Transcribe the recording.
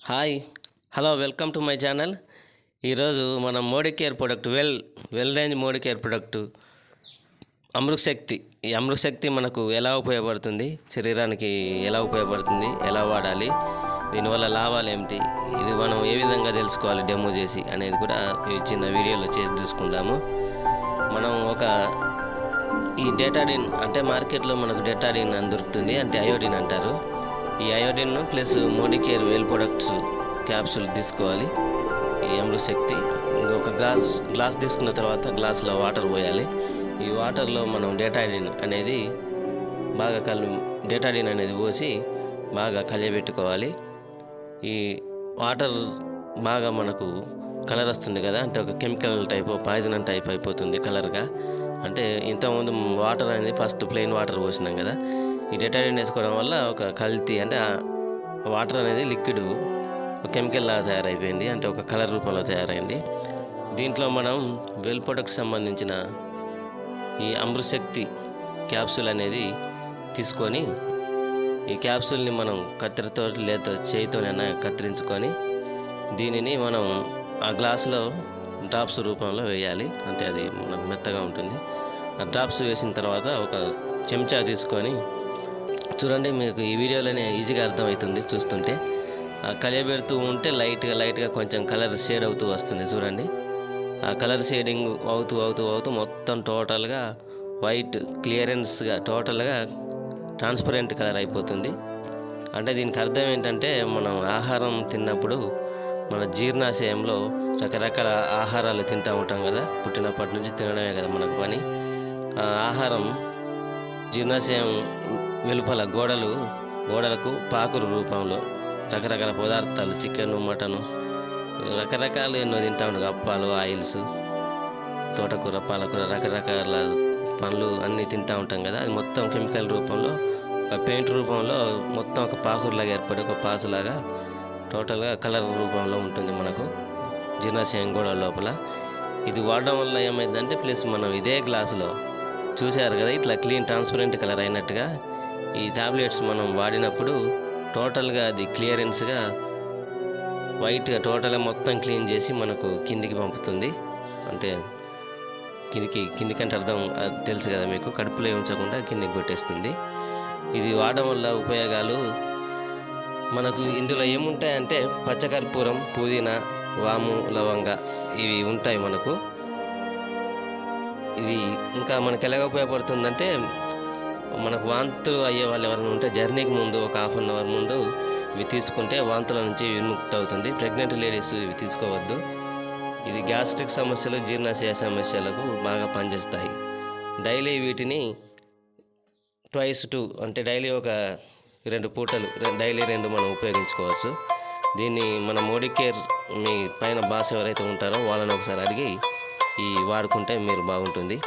Hi hello welcome to my channel. ఈరోజు మనం Modi care product well range Modi care product Amrit Shakti. ఈ అమృత్ శక్తి మనకు ఎలా ఉపయోగపడుతుంది, శరీరానికి ఎలా ఉపయోగపడుతుంది, ఎలా వాడాలి, దీనివల్ల లాభాలు ఏమిటి, ఇది మనం ఏ విధంగా తెలుసుకోవాలి డెమో చేసి అనేది కూడా ఈ చిన్న వీడియోలో చేసి చూసుకుందాము. మనం ఈ డేటాడిన్ అంటే మార్కెట్లో మనకు డేటాడిన్ అని దొరుకుతుంది, అంటే అయోడిన్ అంటారు. ఈ iodine plus Modi care well products capsule తీసుకోవాలి. ఈ అమృత్ శక్తి ఇంకొక గ్లాస్ తీసుకున్న తర్వాత గ్లాస్లో వాటర్ పోయాలి. ఈ వాటర్లో మనం డేటాడిన్ అనేది పోసి బాగా కలియబెట్టుకోవాలి. ఈ వాటర్ బాగా మనకు కలర్ వస్తుంది కదా, అంటే ఒక కెమికల్ టైప్ పాయిజన్ టైప్ అయిపోతుంది కలర్గా. అంటే ఇంతకుముందు వాటర్ అనేది ఫస్ట్ ప్లెయిన్ వాటర్ పోసినాం కదా, ఈ డేటాడిన్ వేసుకోవడం వల్ల ఒక కల్తీ, అంటే వాటర్ అనేది లిక్విడ్ కెమికల్ లాగా తయారైపోయింది, అంటే ఒక కలర్ రూపంలో తయారైంది. దీంట్లో మనం వెల్ ప్రొడక్ట్కి సంబంధించిన ఈ అమృత్ శక్తి క్యాప్సూల్ అనేది తీసుకొని ఈ క్యాప్సూల్ని మనం కత్తెరతో లేదా చేయితోనైనా కత్తిరించుకొని దీనిని మనం ఆ గ్లాసులో డ్రాప్స్ రూపంలో వేయాలి. అంటే అది మనకు మెత్తగా ఉంటుంది. ఆ డ్రాప్స్ వేసిన తర్వాత ఒక చెంచా తీసుకొని, చూడండి మీకు ఈ వీడియోలోనే ఈజీగా అర్థమవుతుంది చూస్తుంటే, కలియబెడుతూ ఉంటే లైట్గా కొంచెం కలర్ షేడ్ అవుతూ వస్తుంది చూడండి. ఆ కలర్ షేడింగ్ అవుతూ మొత్తం టోటల్గా వైట్ క్లియరెన్స్గా టోటల్గా ట్రాన్స్పరెంట్ కలర్ అయిపోతుంది. అంటే దీనికి అర్థం ఏంటంటే, మనం ఆహారం తిన్నప్పుడు మన జీర్ణాశయంలో రకరకాల ఆహారాలు తింటూ ఉంటాం కదా, పుట్టినప్పటి నుంచి తినడమే కదా మనకు పని. ఆ ఆహారం జీర్ణాశయం వెలుపల గోడలకు పాకురు రూపంలో రకరకాల పదార్థాలు, చికెన్, మటను, రకరకాలు ఎన్నో తింటా ఉంటాం. అప్పాలు, ఆయిల్స్, తోటకూర, పాలకూర, రకరకాల పండ్లు అన్నీ తింటూ ఉంటాం కదా. అది మొత్తం కెమికల్ రూపంలో, ఒక పెయింట్ రూపంలో మొత్తం ఒక పాకురులాగా ఏర్పడి ఒక పాసులాగా టోటల్గా కలర్ రూపంలో ఉంటుంది మనకు జీర్ణాశయం గోడల లోపల. ఇది వాడడం వల్ల ఏమైందంటే, ప్లస్ మనం ఇదే గ్లాసులో చూశారు కదా ఇట్లా క్లీన్ ట్రాన్స్పరెంట్ కలర్ అయినట్టుగా, ఈ టాబ్లెట్స్ మనం వాడినప్పుడు టోటల్గా అది క్లియరెన్స్గా వైట్గా టోటల్గా మొత్తం క్లీన్ చేసి మనకు కిందికి పంపుతుంది. అంటే కిందికంటే అర్థం తెలుసు కదా మీకు, కడుపులో ఉంచకుండా కిందికి కొట్టేస్తుంది. ఇది వాడడం వల్ల ఉపయోగాలు మనకు ఇందులో ఏముంటాయంటే, పచ్చకర్పూరం, పుదీనా, వాము, లవంగ ఇవి ఉంటాయి మనకు. ఇది ఇంకా మనకు ఎలాగ ఉపయోగపడుతుందంటే, మనకు వాంతులు అయ్యే వాళ్ళు ఎవరైనా ఉంటే జర్నీకి ముందు ఒక ½ అన్ అవర్ ముందు ఇవి తీసుకుంటే వాంతుల నుంచి విముక్తి అవుతుంది. ప్రెగ్నెంట్ లేడీస్ ఇవి తీసుకోవద్దు. ఇది గ్యాస్ట్రిక్ సమస్యలు, జీర్ణాశయ సమస్యలకు బాగా పనిచేస్తాయి. డైలీ వీటిని ట్వైస్ అంటే డైలీ ఒక 2 పూటలు, డైలీ 2 మనం ఉపయోగించుకోవచ్చు. దీన్ని మన మోడీ కేర్ మీ పైన బాస్ ఎవరైతే ఉంటారో వాళ్ళని ఒకసారి అడిగి వాడుకుంటే మీరు బాగుంటుంది.